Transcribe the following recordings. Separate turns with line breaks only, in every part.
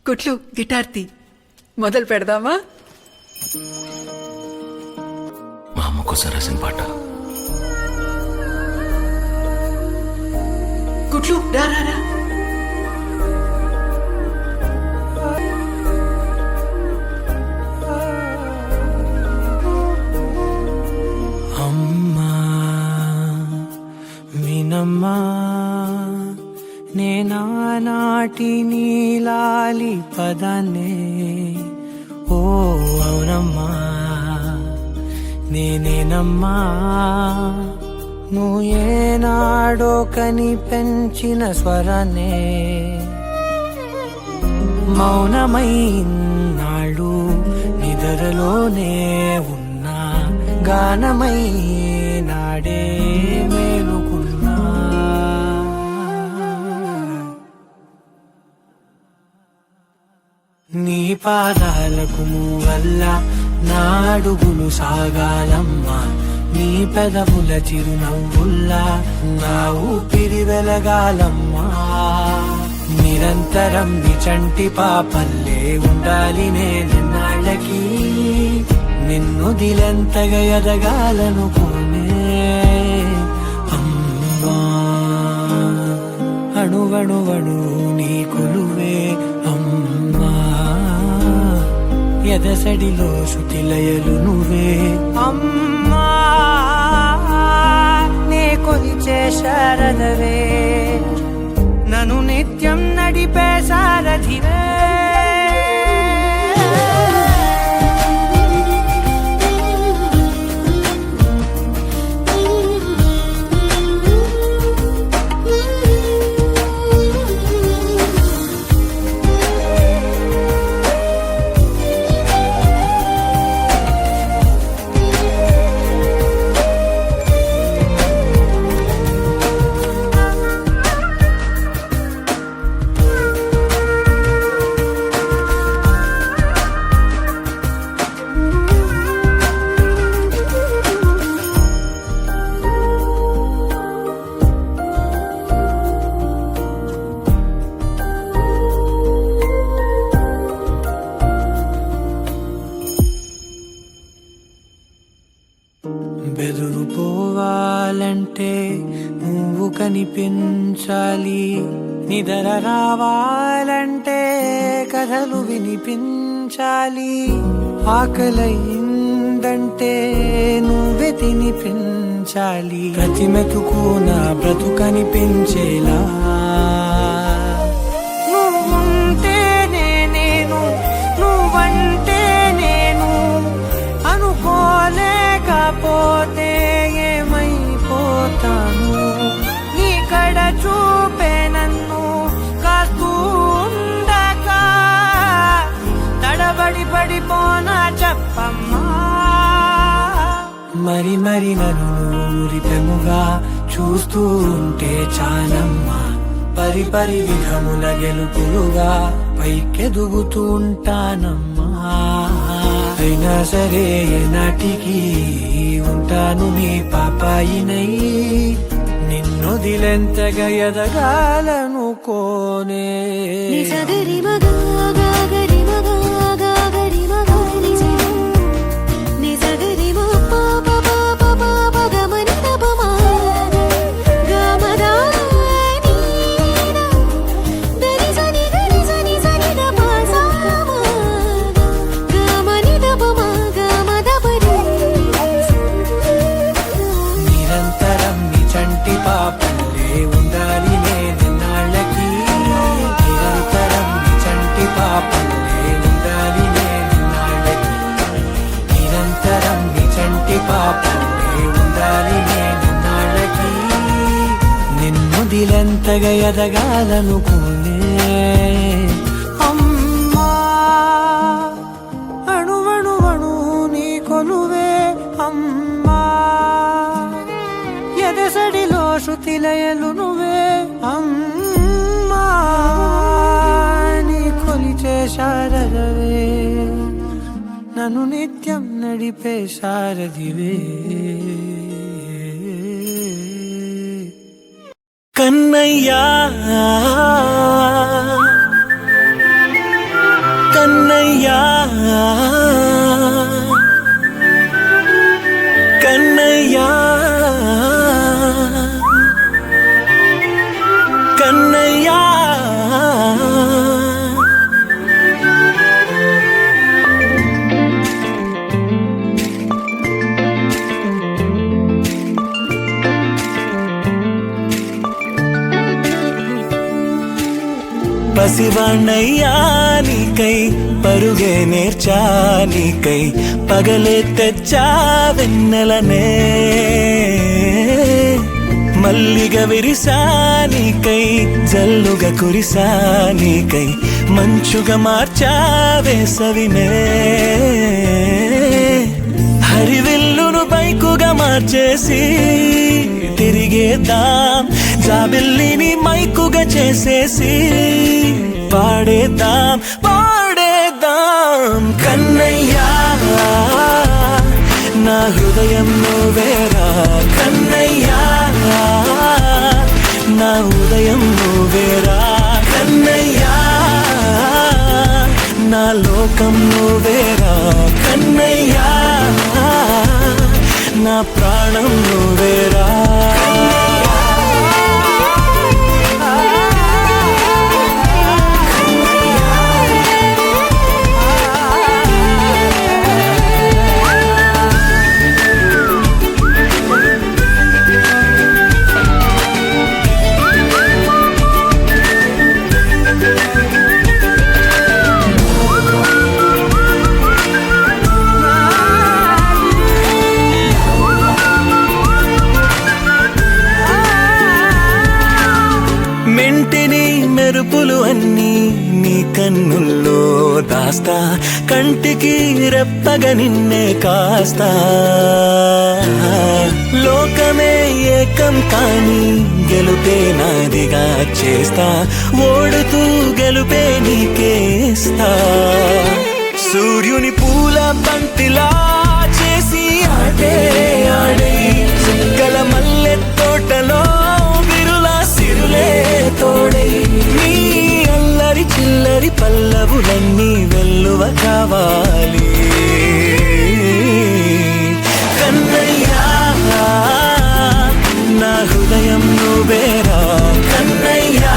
కుట్లు గిటార్తి మొదలు పెడదామా?
మా అమ్మ కోసం రాసిన పాట.
కుట్లు రా రా రా.
అమ్మా వినమ్మా నేనానాటి నీలాలి పదాన్నే, ఓ అవునమ్మా నేనేనమ్మా నువ్వు ఏనాడో కని పెంచిన స్వరాన్నే. మౌనమైనాడు నిద్రలోనే ఉన్నా, గానమై నాడే మేలుకున్నా. నీ పాదాలకు వల్ల నా అడుగులు సాగాలమ్మా, నీ పెదవుల చిరునవ్వుల్లా నా ఊపిరి వెలగాలమ్మా. నిరంతరం నీ చంటి పాపల్లే ఉండాలి నేనెన్నాళ్ళకి, నిన్ను దిలెంతగా ఎదగాలనుకోనే. అమ్మా అణువణువణు నీ కొలువే అమ్మా, ఎదసడిలో శృతిలయలు నువ్వే అమ్మా, నే కొలిచే శారదవే, నన్ను నిత్యం నడిపే సారథివే. బెదురుపోవాలంటే నువ్వు కనిపించాలి, నిద్ర రావాలంటే కథలు వినిపించాలి, ఆకలైందంటే నువ్వే తినిపించాలి, ప్రతి మెతుకు నా బ్రతుకనిపించేలా. నువ్వుంటేనే నేను, నువ్వంటే నేను, అనుకోలేకపోతే ఏమైపోతాను, నీ కడ చూపే నన్ను కాస్తూ ఉండగా తడబడి పడిపోనా చెప్పమ్మా. మరి మరి నన్ను ఊరితముగా చూస్తూ ఉంటే చాలమ్మా, పరి పరి విధముల గెలుపులుగా పైకెదుగుతూ ఉంటానమ్మా. అయినా సరే నాటికి ఉంటాను నీ పాపాయినై, నిన్ను దిలెంతగా ఎదగాలనుకోనే. పాపల్లే ఉండాలి నేనెన్నాళ్ళకి, నిరంతరం నీ చంటి పాపల్లే ఉండాలి నేనెన్నాళ్ళకి, నిరంతరం నీ చంటి పాపల్లే ఉండాలి నేనెన్నాళ్ళకి, నిన్ను దిలెంతగా ఎదగాలనుకోనే. అమ్మా అణువణువణు నీ కొలువే అమ్మా, ఎదసడిలో శృతిలయలు నువ్వే అమ్మా, నీ కొలిచే శారదవే, నన్ను నిత్యం నడిపే సారథివే. కన్నయ్యా పసివాణ్ణయ్యా నీకై పరుగే నేర్చా నీకై పగలే తెచ్చా వెన్నెలనే మల్లిగ విరిసా నీకై జల్లుగా కురిసా నీకై మంచుగా మార్చా వేసవినే హరివిల్లును బైకుగా మార్చేసి తిరిగేద్దాం జాబిల్లిని మైకుగా చేసేసి పాడేద్దాం కన్నయ్యా నా హృదయం నువ్వేరా కన్నయ్యా నా ఉదయం నువ్వేరా కన్నయ్యా నా లోకం నువ్వేరా కన్నయ్యా నా ప్రాణం నువ్వేరా మెంటిని మెరుపులు అన్నీ నీ కన్నుల్లో దాస్తా కంటికి రెప్పగా నిన్నే కాస్తా లోకమే ఏకం కాని గెలుపే నాదిగా చేస్తా ఓడుతూ గెలుపే నీకేస్తా సూర్యుని పూల బంతిలా చేసి ఆడే ఆడే చుక్కల మల్లె తోటలో సిరులే తోడై నీ అల్లరి చిల్లరి పల్లవులన్నీ వెల్లువ కావాలి కన్నయ్యా నా హృదయం నువ్వేరా కన్నయ్యా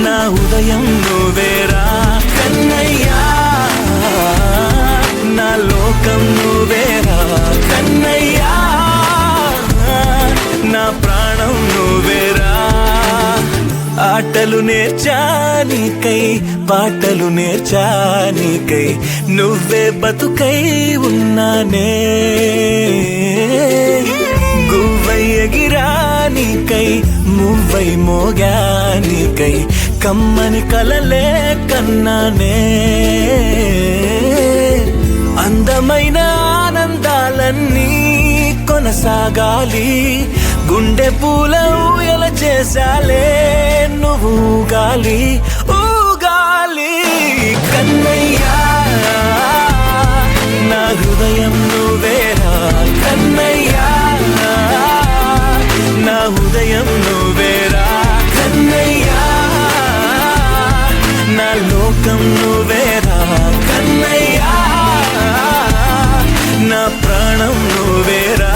నా ఉదయం నువ్వేరా కన్నయ్యా నా లోకం నువ్వేరా కన్నయ్యా నా ప్రాణం నువ్వేరా ఆటలు నేర్చా నీకై పాటలు నేర్చా నీకై నువ్వే బతుకై ఉన్నానే గువ్వై ఎగిరా నీకై మువ్వై మోగా నీకై కమ్మని కలలే కన్నానే అందమైన ఆనందాలన్నీ కొనసాగాలి గుండె పూల ఊయల చేసాలే నువ్వు ఊగాలి ఊగాలి కన్నయ్యా నా హృదయం నువ్వేరా కన్నయ్యా నా ఉదయం నువ్వేరా కన్నయ్యా నా లోకం నువ్వేరా కన్నయ్యా నా ప్రాణం నువ్వేరా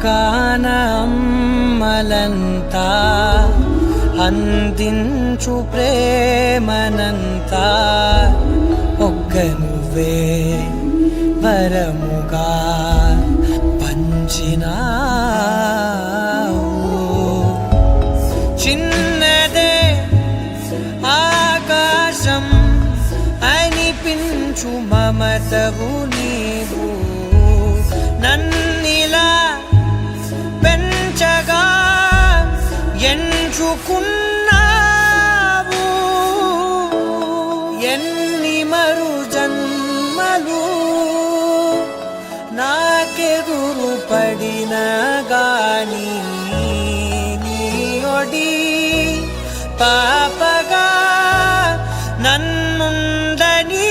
లోకాన అమ్మలంతా అందించు ప్రేమనంతా ఒక్క నువ్వే వరముగా పంచినావు. చిన్నదే ఆకాశం అనిపించు మమతవు నీవు నన్నిలా పెంచగా ఎంచుకున్నావు. ఎన్ని మరు జన్మలు నాకెదురు పడిన గాని నీ ఒడి పాపగా నన్నుందని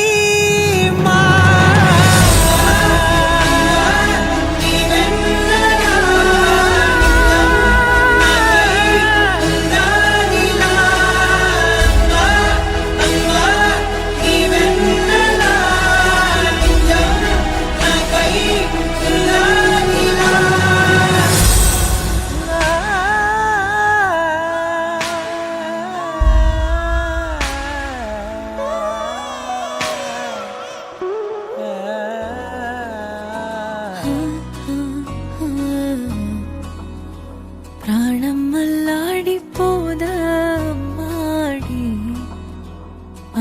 ప్రాణం అల్లాడిపోదా అమ్మాడి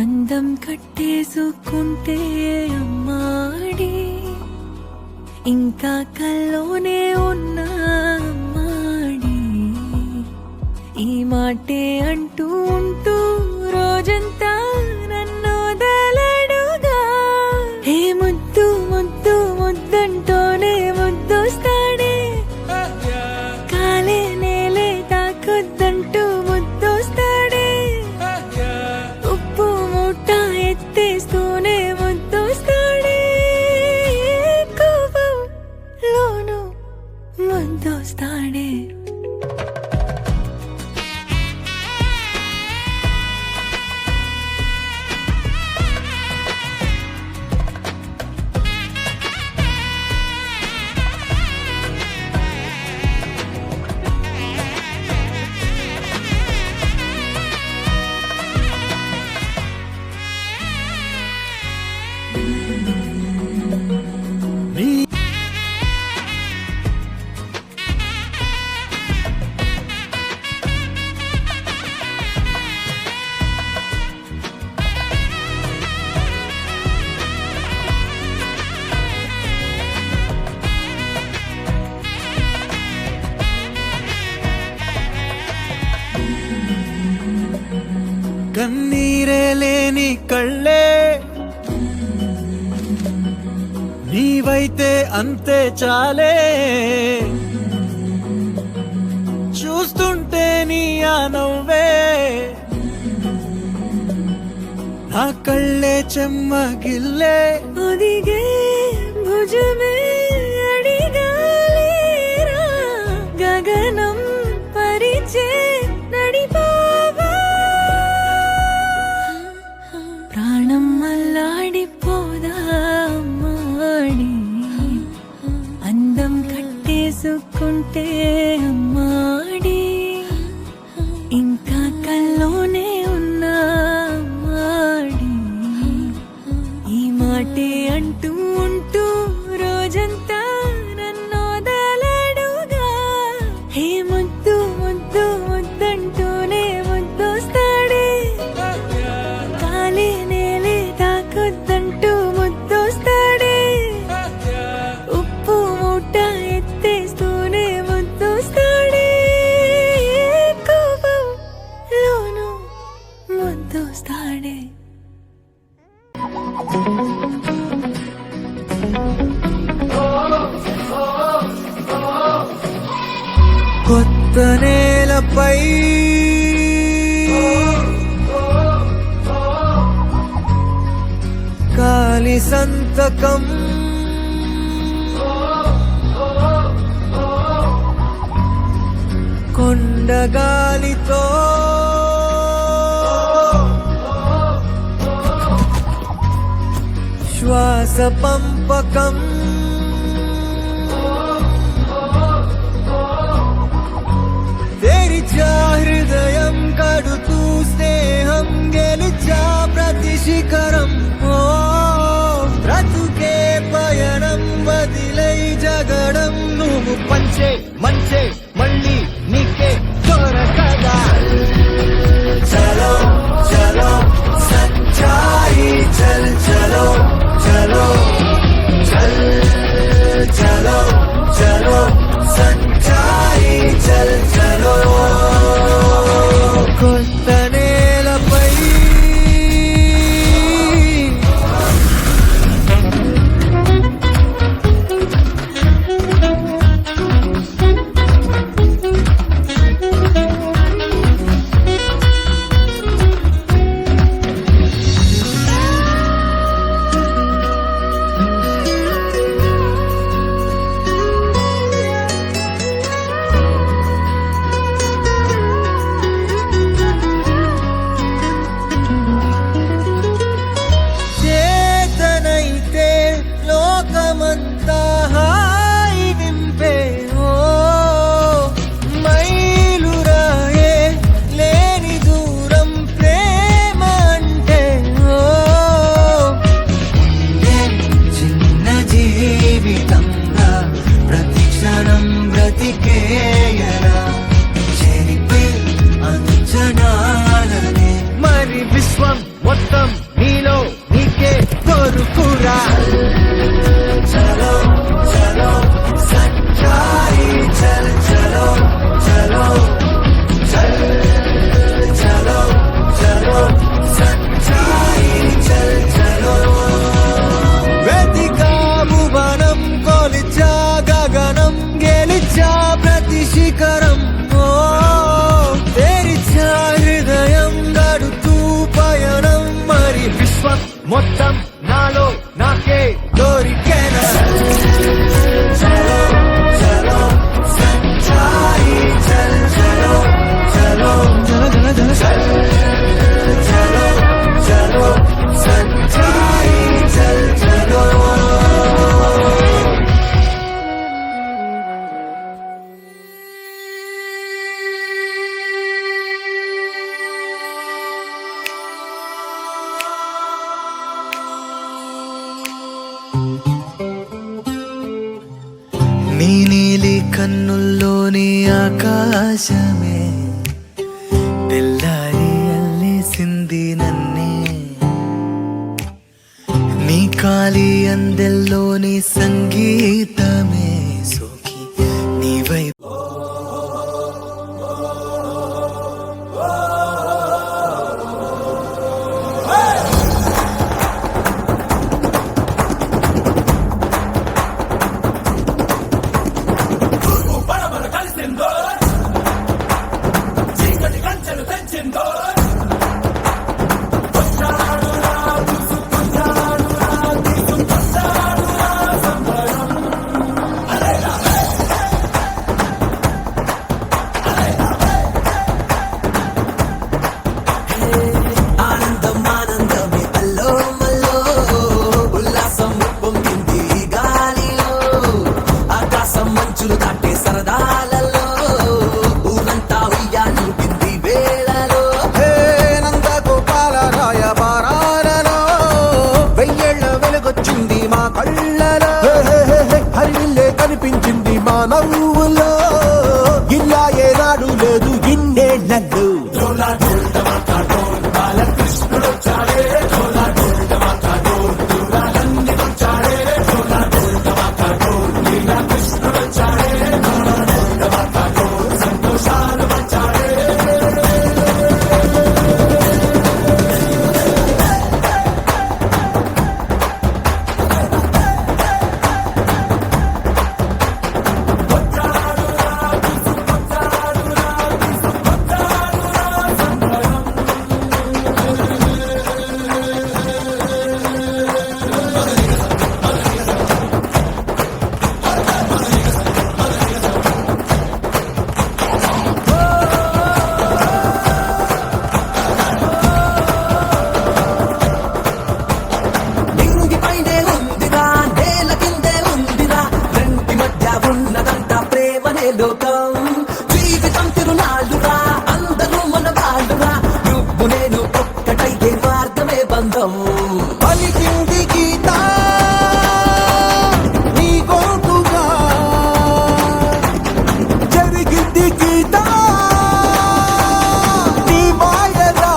అందం కట్టేసుకుంటే అమ్మాడి ఇంకా కల్లోనే ఉన్నా అమ్మాడి ఈ మాటే అంటూ ఉంటూ రోజంతా నన్ను వదలడుగా. ఏ ముద్దు ముద్దు ముద్దంటూనే ముద్దొస్తాడే కాలే నేలే తాకొద్దంటూ ముద్దొస్తాడే ఉప్పు మూట ఎత్తేస్తూనే ముద్దొస్తాడే కోపంలోను ముద్దొస్తాడే.
కన్నీరే లేని కళ్ళే నీవైతే అంతే చాలే. చూస్తుంటే నీ ఆ నవ్వే నా కళ్ళే చెమ్మగిల్లే.
ఒదిగే భుజమే అడిగాలేరా గగనం పరిచే నడిపావా. ప్రాణం అల్లాడిపోదా అమ్మాడి అందం కట్టేసుకుంటే అమ్మాడి ఇంకా కల్లోనే ఉన్నా అమ్మాడి ఈ మాటే అంటూ ఉంటూ రోజంతా నన్ను వదలడుగా. హే ముద్దు ముద్దు ముద్దంటూనే ముద్దొస్తాడే కాలే నేలే తాకొద్దంటూ ముద్దొస్తాడే ఉప్పు మూట ఎత్తేస్తూనే ముద్దొస్తాడే కోపంలోను ముద్దొస్తాడే.
కొత్త నేలపై కాలి సంతకం కొండగాలితో శ్వాస పంపకం నీకేయరా చెరిపే అంచనాలనే మరి విశ్వం మొత్తం నీలో నీకే కోరుకురా చలో చలో సచ్చాయి చల్ చలో చలో చల్ చలో చలో సచ్చాయి చల్ చలో వేదికా భువనం కొలిచా గగనం గెలిచా ప్రతి శిఖరం ఓ తెరిచా హృదయం గడుతూ పయనం మరి విశ్వం మొత్తం నాలో నాకే దొరికేనా చలో చలో సచ్చాయి చల్ చలో చలో చలో చలో చలో చలో సచ్చాయి చల్ చలో నీ నీలి కన్నుల్లోని ఆకాశమే తెల్లారి అల్లేసింది నన్నే నీ కాలి అందెల్లోని సంగీతమే సోకి నీ వైపు కనిపించింది మా నవ్వులో ఇలా ఏనాడు లేదు ఇన్నేళ్లలో లోకం జీవితం తిరునాళ్ళురా అందరూ మన వాళ్ళురా నువ్వు నేను ఒక్కటైతే మార్గమే బంధం పలికింది గీత నీ గోటుగా జరిగింది గీత నీ మాయరా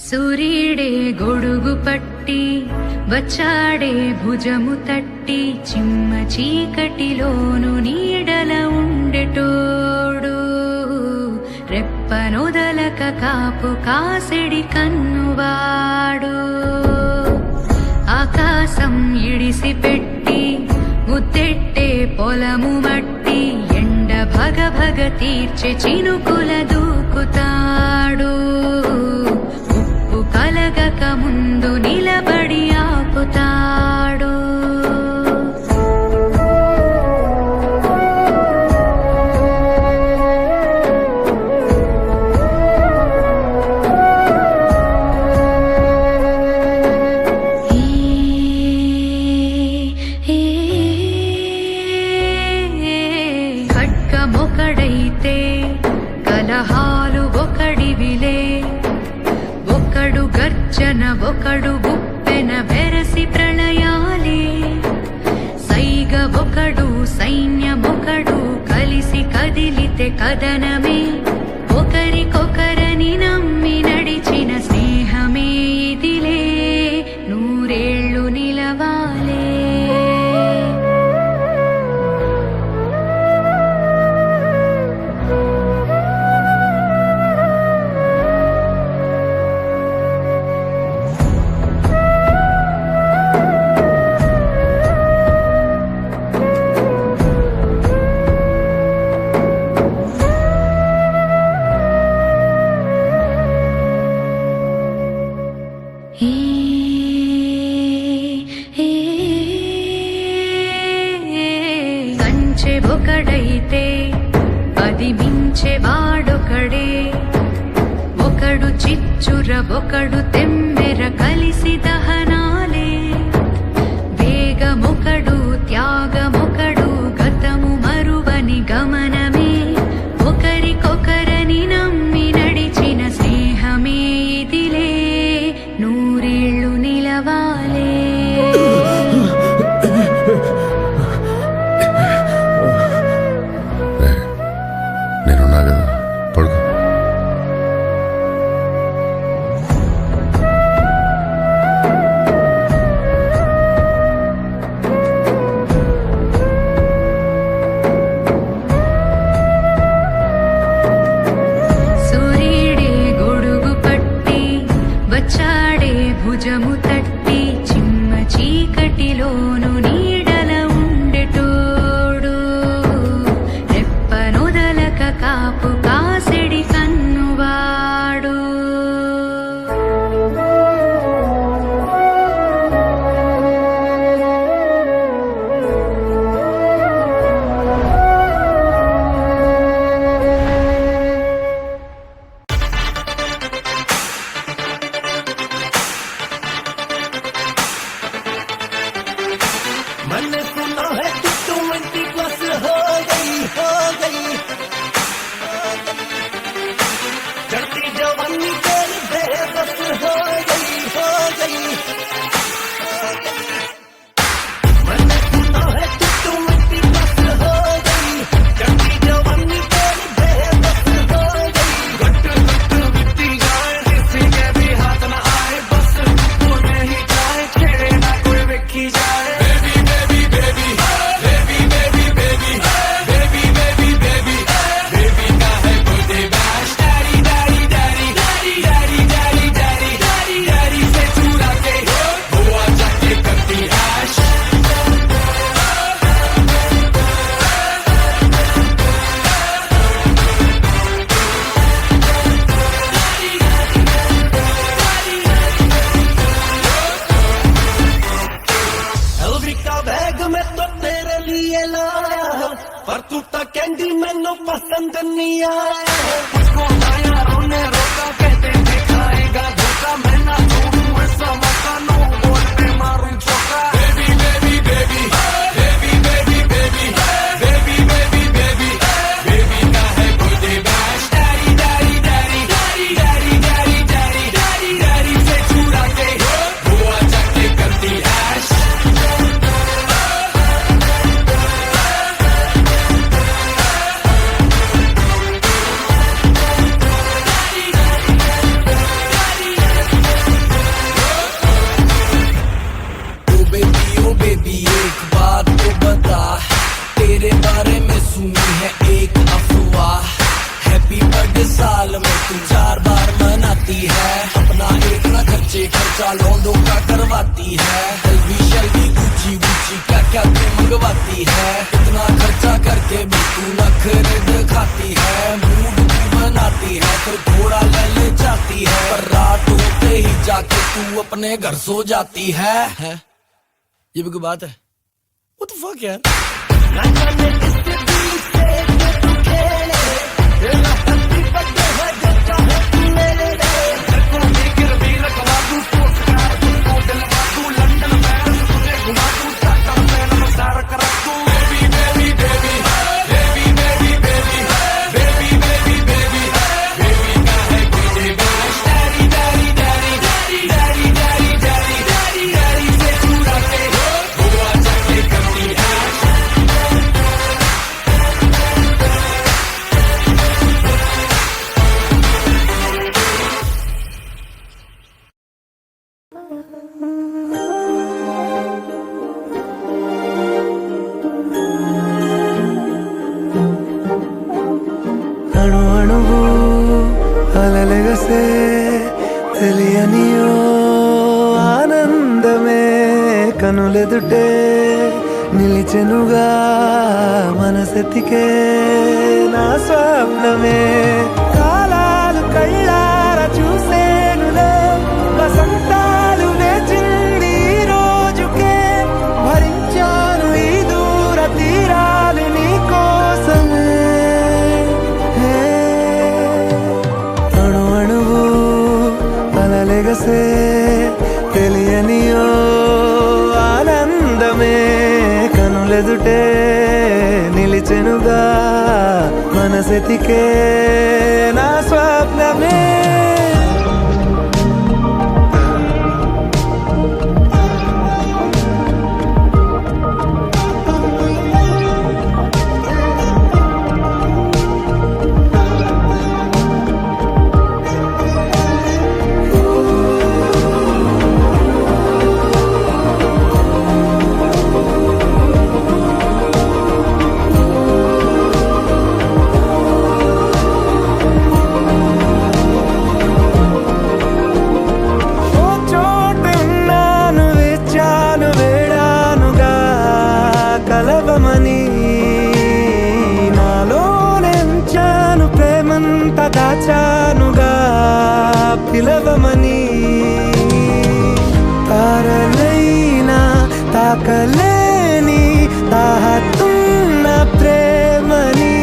సూర్యుడే గొడుగు పట్టి వచ్చాడే భుజము తట్టి చిమ్మ చీకటిలోను నీడల ఉండెటోడు రెప్పనొదలక కాపు కాసిడి కన్నువాడు ఆకాశం ఇడిసి పెట్టి ముద్దెట్టే పొలము మట్టి ఎండ భగ భగ తీర్చే చినుకుల దూకుతాడు ఉప్పు కలగక ముందు నిలబడి ఆపుతాడు ఖడ్గమొకడైతే కలహాలు ఒకడివిలే ఒకడు గర్జన ఒకడు గుప్పెన వెరసి ప్రళయాలే సైగ ఒకడు సైన్యమొకడు కలిసి కదిలితే కదనమే ఒకరికొకరని నమ్మి నడిచిన స్నేహమే ఇదిలే నూరేళ్లు నిలవాలే కంచె ఒకడైతే అది మించె వాడొకడే ఒకడు చిచ్చుర ఒకడు తెమ్మెర కలిసి దహనాలే వేగమొకడు త్యాగమొకడు గతము మరువని గమనమే ఒకరికొకరని నమ్మి నడిచిన స్నేహమే ఇదిలే నూరేళ్లు నిలవాలే
నేనున్నా కదా పడుకో
సూర్యుడే గొడుగు పట్టి వచ్చాడే భుజము తట్టి చిమ్మ చీకటిలోను నీడల ఉండెటోడు రెప్పనొదలక కాపు కాసిడి కన్నువాడు
मैंने सुना है कि तुम 20+ हो गई चढ़ती जवानी तेरी बेबस हो गई मैंने सुना है कि तुम 20+ हो गई चढ़ती जवानी तेरी बेबस हो गई घट बीती जाए किसी के भी हाथ न आए बस तू नहीं जाए खेड़े ना कोई वेखी जाए पर तू तो कैंडी मैनू पसंद नहीं आया उसको यारों ने रोका कहते थे खाएगा धोखा मैं ना छोड़ूं ऐसा मौका नो बोल पे मारूं चौका baby baby baby baby baby baby baby baby baby baby का है कोई bash daddy daddy daddy daddy daddy daddy daddy daddy से चुरा के गोवा जाके करती ऐश खर्चा लौंडों का करवाती है एलवी शलवी गुची गुची क्या क्या तू मंगवाती है इतना खर्चा करके भी तू नखरे दिखाती है मूड तू बनाती है फिर थोड़ा ले जाती है पर रात होते ही जाके तू अपने घर सो जाती है ये भी कोई बात है What the fuck यार
అణు అణువు అలలెగసే తెలియనియో ఆనందమే కనులెదుటే నిలిచెనుగా మనసెతికే నా స్వప్నమే కాలాలు కళ్ళార చూసేనులే వసంతాలు వేచింది ఈ రోజుకే భరించాను ఈ దూర తీరాలు నీ కోసమే అణు అణువు అలలెగసే తెలియనియో ఆనందమే కనులెదుటే నిలిచెనుగా మనసెతికే నా స్వప్నమే కలవమని నాలోనెంచాను ప్రేమంత దాచానుగా పిలవమని తారలైనా తాకలేని తాహతున్న ప్రేమని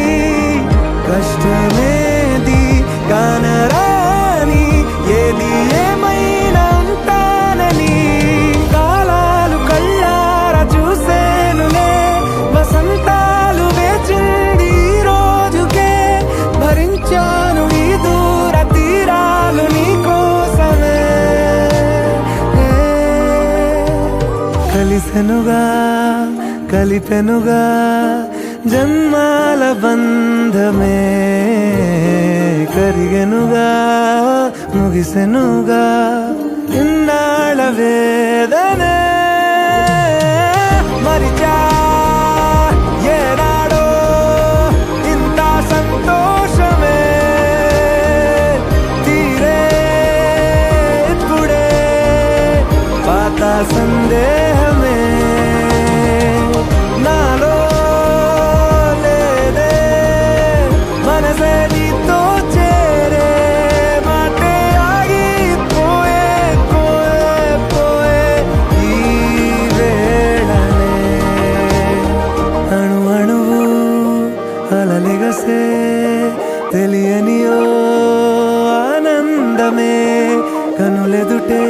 కష్టమేది కానరాని ఏది ఏమైనా ఉంటానని కాలాలు కళ్ళార చూసేనులే వసంతాలు వేచింది ఈ రోజుకే భరించాను ఈ దూర తీరాలు నీ కోసమే కలిసెనుగా కలిపెనుగా జన్మాల బంధమే కరిగెనుగా ముగిసెనుగా ఇన్నాళ్ళ వేదనే మరిచా ఏనాడో ఇంత సంతోషమే తీరే ఇప్పుడే పాత సందేహమే నాలో లేదే మనసే నీతో చేరే మాటే ఆగిపోయే పోయే పోయే ఈ వేళనే అణు అణువు అలలెగసే తెలియనియో ఆనందమే కనులెదుటే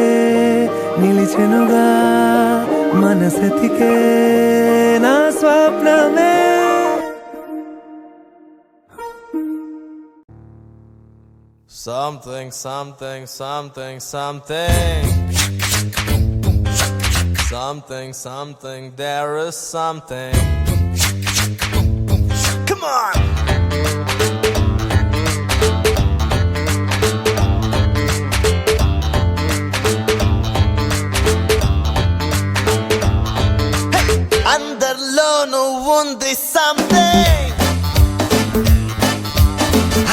నిలిచెనుగా మనసెతికే నా స్వప్నమే
Something, something, something, something. Something, something, there is something. Come on! Hey! Underలో ఉంది something.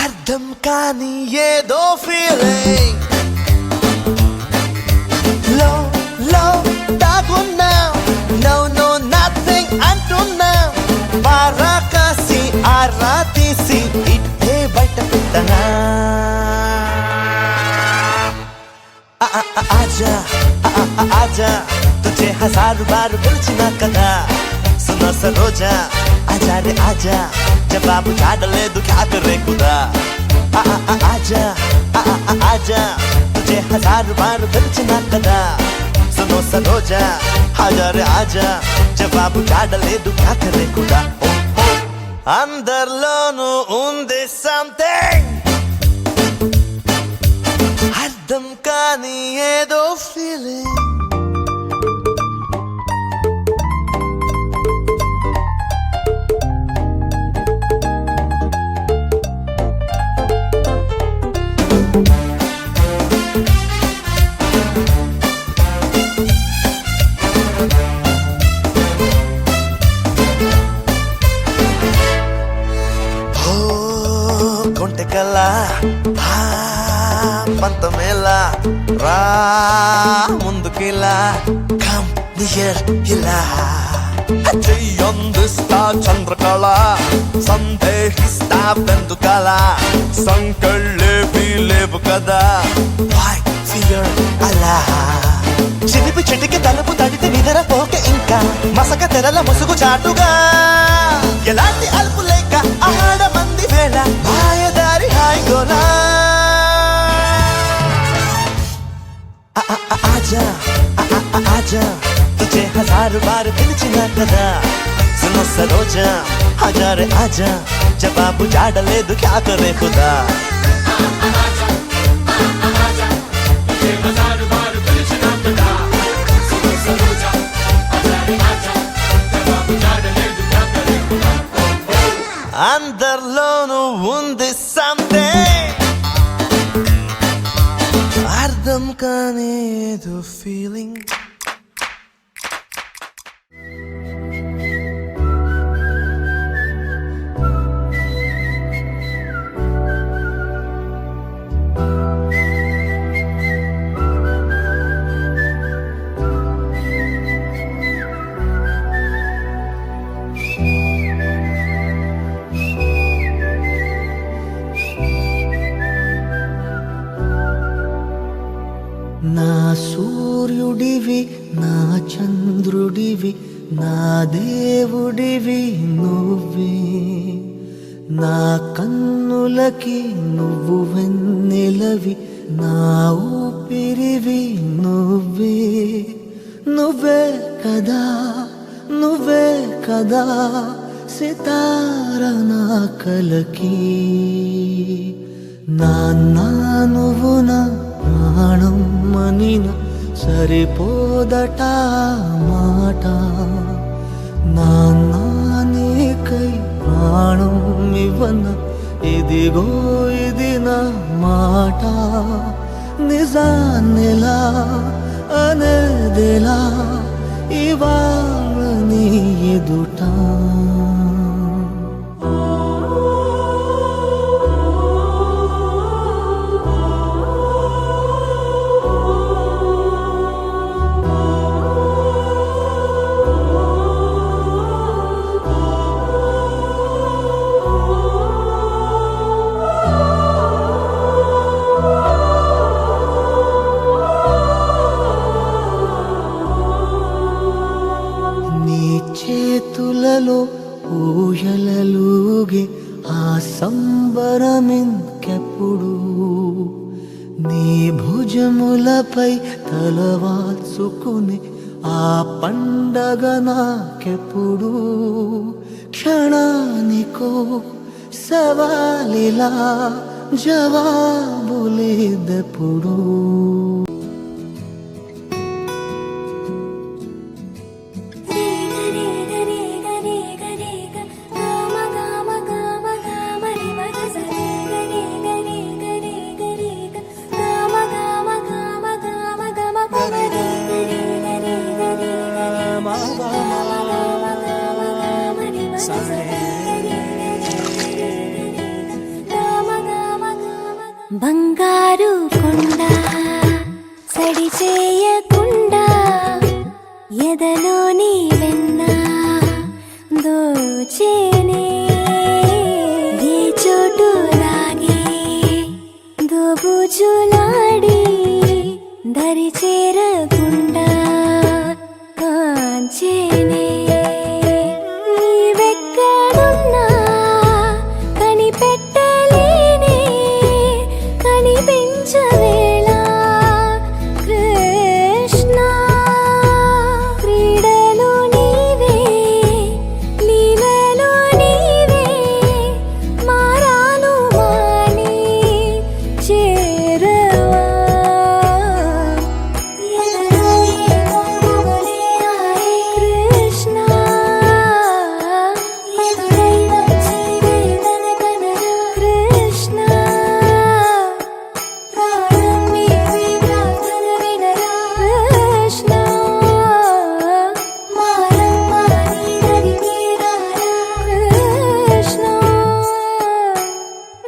అర్థం కాని ఏదో ఫీలింగ్
आजा आजा तुझे 1000 बार పిలిచినా కదా सुनो सरोजा आजा रे आजा जवाब झाड़ले दु क्या करे खुदा आजा आजा तुझे 1000 बार పిలిచినా కదా सुनो सरोजा आजा रे आजा जवाब झाड़ले दु क्या करे खुदा అందరిలోనూ ఉంది something అర్థం కాని ఏదో ఫీలింగ్ కొంటెకల్లా పంతమేలా రా ముందుకిలా కమ్ నియర్ ఇలా చెయ్యందిస్తా చంద్రకళ సందేహిస్తా వెందుకల సంకళ్ళేవి లేవు కదా వై ఫియర్ అలా చిలిపి చెట్టుకి తలుపు తడితే నిద్రపోక ఇంకా మసక తెరల ముసుగు చాటుగా ఎలాంటి అల్పు లేక ఆడమంది వేళ మాయదారి హాయిగోలా आजा आजा तुझे 1000 बार పిలిచినా కదా सुनो सरोजा आजा रे आजा जवाब झाड़ले दु क्या करे खुदा అందరిలోనూ ఉంది something అర్థం కానేదో ఫీలింగ్
నా సూర్యుడివి నా చంద్రుడివి నా దేవుడివి నువ్వే నా కన్నులకి నువ్వు వెన్నెలవి నా ఊపిరివి నువ్వే నువ్వే కదా నువ్వే కదా సితార నా కలకి నాన్న నువ్వు నా ప్రాణం మనిన సరిపోదట మాట నాన్న నీకై ప్రాణం ఇవ్వన ఇదిగో ఇది నా మాట నిజాన్నిలా అనేదిలా ఇవాళ నీ ఎదుట చేతులలో ఊయలలుగే ఆ సంబరమింకెప్పుడు నీ భుజములపై తలవాల్చుకుని ఆ పండగ నాకెప్పుడు క్షణానికో సవాలిలా జవాబులేదెప్పుడు
బంగారు కొండ సడి చేయకుండా ఎదలోని వెన్న దోచేనే ఏ చోటు లాగే దోబుజులాడి దరి చేరకుండా కాంచేనే నీవెక్కడున్నా కనిపెట్టలేనే కనిపించవేళ కృష్ణ క్రీడలు నీవే లీలలు నీవే మారాను మాని చేరవా కృష్ణ కృష్ణ ప్రాణం నీవే ప్రార్థన వినరా కృష్ణ మారమ్మ నీ దరి చేరారా కృష్ణ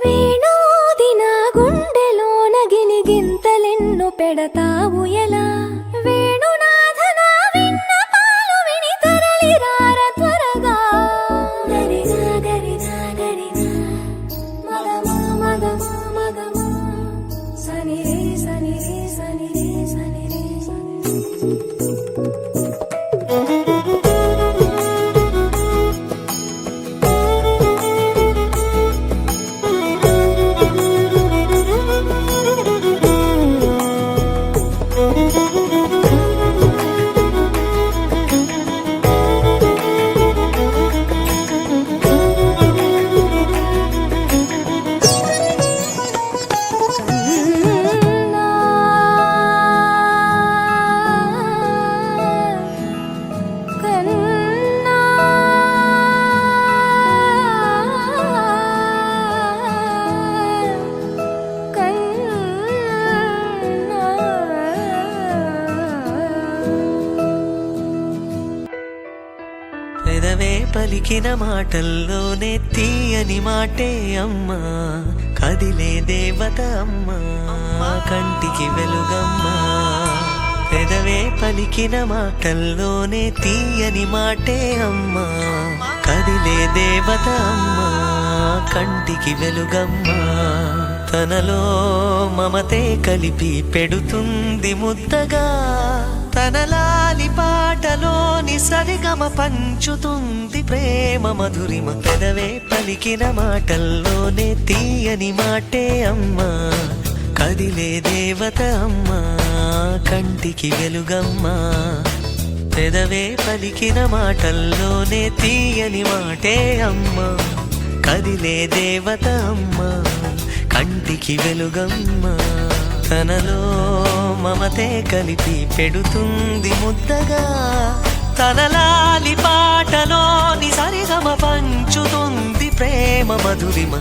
వేణోది నా గుండెలోన గిలిగింతలెన్ను పెడతావు ఎలా వేణునాథ నా విన్నపాలు విని తరలిరార త్వరగా గరిగా గరిగా గరిగా మగమా మగమా మగమా సని రే సని రే సని రే సని రే సని కన్నా
పెదవే పలికిన మాటల్లోనే తీయని మాటే అమ్మా కదిలే దేవత అమ్మా కంటికి వెలుగమ్మా పెదవే పలికిన మాటల్లోనే తీయని మాటే అమ్మా కదిలే దేవత అమ్మా కంటికి వెలుగమ్మా తనలో మమతే కలిపి పెడుతుంది ముద్దగా తన లాలి పాటలోని సరిగమ పంచుతుంది ప్రేమ మధురిమ పెదవే పలికిన మాటల్లోనే తీయని మాటే అమ్మా కదిలే దేవత అమ్మా కంటికి వెలుగమ్మా పెదవే పలికిన మాటల్లోనే తీయని మాటే అమ్మా కదిలే దేవత అమ్మా కంటికి వెలుగమ్మా తనలో మమతే కలిపి పెడుతుంది ముద్దగా తన లాలి పాటలోని సరిగమ పంచుతుంది ప్రేమ మధురిమ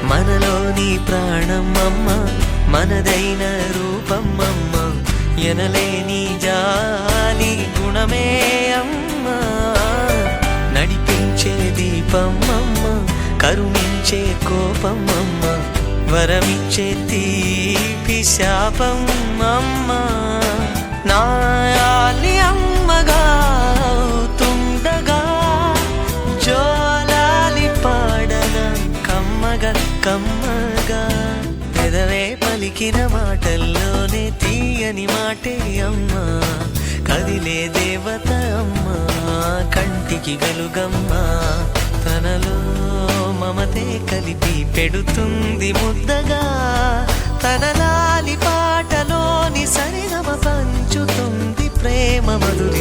మనలోని ప్రాణం అమ్మ మనదైన రూపం అమ్మ ఎనలేని జాలి గుణమే అమ్మ నడిపించే దీపం అమ్మ కరుణించే కోపం అమ్మ వరమిచ్చే తీపి శాపం అమ్మ నాయాలి అమ్మగా అవుతుండగా జోలాలి పాడన కమ్మగా కమ్మగా పెదవే పలికిన మాటల్లోనే తీయని మాటే అమ్మా కదిలే దేవత అమ్మా కంటికి వెలుగమ్మా తనలో మమతే కలిపి పెడుతుంది ముద్దగా తన లాలి పాటలోని సరిగమ పంచుతుంది ప్రేమ మధుర